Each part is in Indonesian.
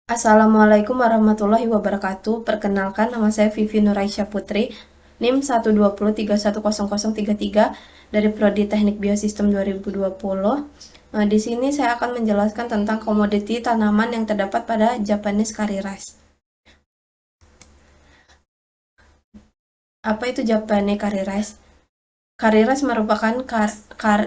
Assalamualaikum warahmatullahi wabarakatuh. Perkenalkan, nama saya Vivi Nuraisya Putri, NIM 120310033 dari Prodi Teknik Biosistem 2020. Di sini saya akan menjelaskan tentang komoditi tanaman yang terdapat pada Japanese curry rice. Apa itu Japanese curry rice? Curry rice merupakan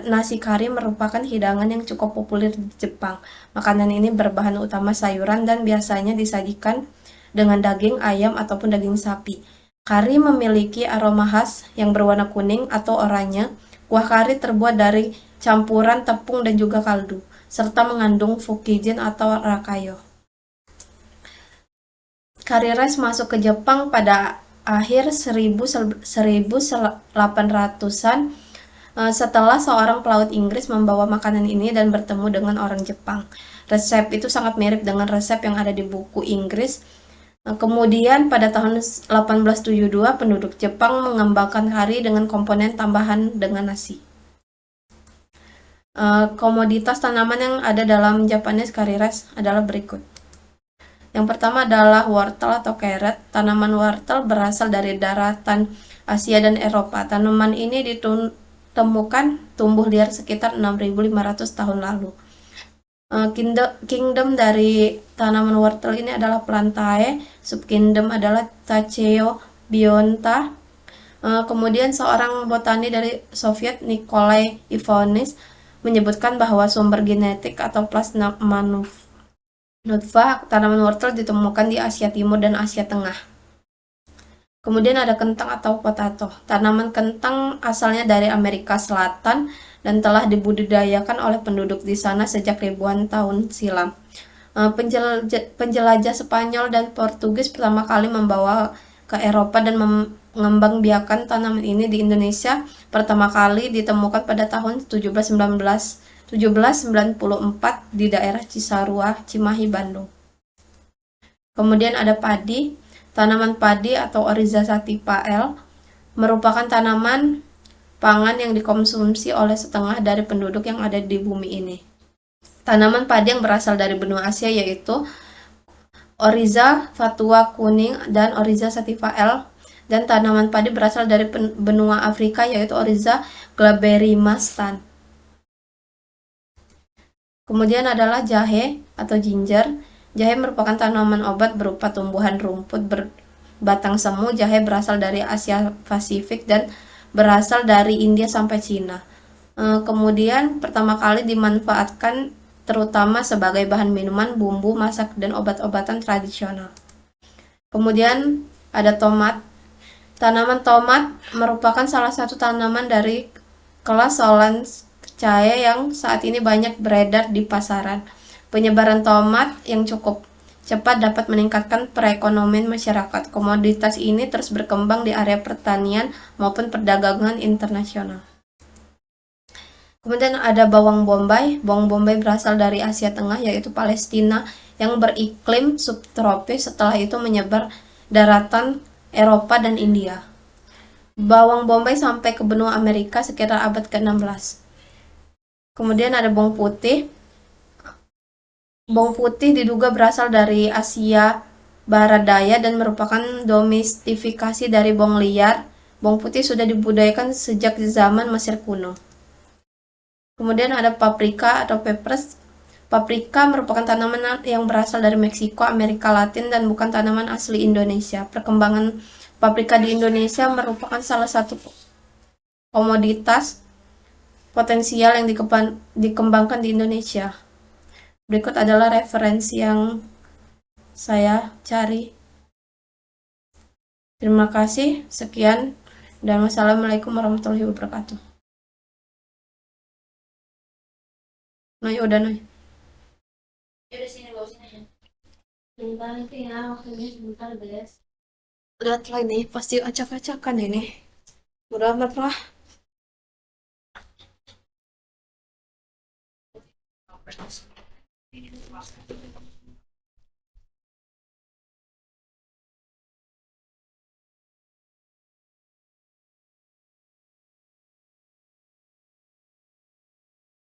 nasi kari merupakan hidangan yang cukup populer di Jepang. Makanan ini berbahan utama sayuran dan biasanya disajikan dengan daging ayam ataupun daging sapi. Kari memiliki aroma khas yang berwarna kuning atau oranye. Kuah kari terbuat dari campuran tepung dan juga kaldu, serta mengandung fukijin atau rakayo. Curry rice masuk ke Jepang pada akhir 1800-an setelah seorang pelaut Inggris membawa makanan ini dan bertemu dengan orang Jepang. Resep itu sangat mirip dengan resep yang ada di buku Inggris. Kemudian pada tahun 1872 penduduk Jepang mengembangkan kari dengan komponen tambahan dengan nasi. Komoditas tanaman yang ada dalam Japanese curry rice adalah berikut. Yang pertama adalah wortel atau carrot. Tanaman wortel berasal dari daratan Asia dan Eropa. Tanaman ini ditemukan tumbuh liar sekitar 6.500 tahun lalu. Kingdom dari tanaman wortel ini adalah Plantae, subkingdom adalah Tacheo bionta. Kemudian seorang botani dari Soviet, Nikolai Ivonis, menyebutkan bahwa sumber genetik atau plasma nutfah tanaman wortel ditemukan di Asia Timur dan Asia Tengah. Kemudian ada kentang atau potato. Tanaman kentang asalnya dari Amerika Selatan dan telah dibudidayakan oleh penduduk di sana sejak ribuan tahun silam. Penjelajah Spanyol dan Portugis pertama kali membawa ke Eropa dan mengembangbiakan tanaman ini di Indonesia pertama kali ditemukan pada tahun 1794 di daerah Cisarua, Cimahi, Bandung. Kemudian ada padi. Tanaman padi atau Oryza sativa L merupakan tanaman pangan yang dikonsumsi oleh setengah dari penduduk yang ada di bumi ini. Tanaman padi yang berasal dari benua Asia yaitu Oryza fatua kuning dan Oryza sativa L, dan tanaman padi berasal dari benua Afrika yaitu Oryza glaberrima Stan. Kemudian adalah jahe atau ginger. Jahe merupakan tanaman obat berupa tumbuhan rumput berbatang semu. Jahe berasal dari Asia Pasifik dan berasal dari India sampai Cina. Kemudian pertama kali dimanfaatkan terutama sebagai bahan minuman, bumbu masak, dan obat-obatan tradisional. Kemudian ada tomat. Tanaman tomat merupakan salah satu tanaman dari kelas Solanaceae yang saat ini banyak beredar di pasaran. Penyebaran tomat yang cukup cepat dapat meningkatkan perekonomian masyarakat. Komoditas ini terus berkembang di area pertanian maupun perdagangan internasional. Kemudian ada bawang bombay. Bawang bombay berasal dari Asia Tengah yaitu Palestina yang beriklim subtropis, setelah itu menyebar daratan Eropa dan India. Bawang bombay sampai ke benua Amerika sekitar abad ke-16. Kemudian ada bawang putih. Bawang putih diduga berasal dari Asia Barat Daya dan merupakan domestifikasi dari bawang liar. Bawang putih sudah dibudidayakan sejak zaman Mesir kuno. Kemudian ada paprika atau peppers. Paprika merupakan tanaman yang berasal dari Meksiko, Amerika Latin, dan bukan tanaman asli Indonesia. Perkembangan paprika di Indonesia merupakan salah satu komoditas potensial yang dikembangkan di Indonesia. Berikut adalah referensi yang saya cari. Terima kasih, sekian, dan wassalamualaikum warahmatullahi wabarakatuh. Noy, udah Noy. Lihat lah ini, pasti acak-acakan ini. Udah amat lah.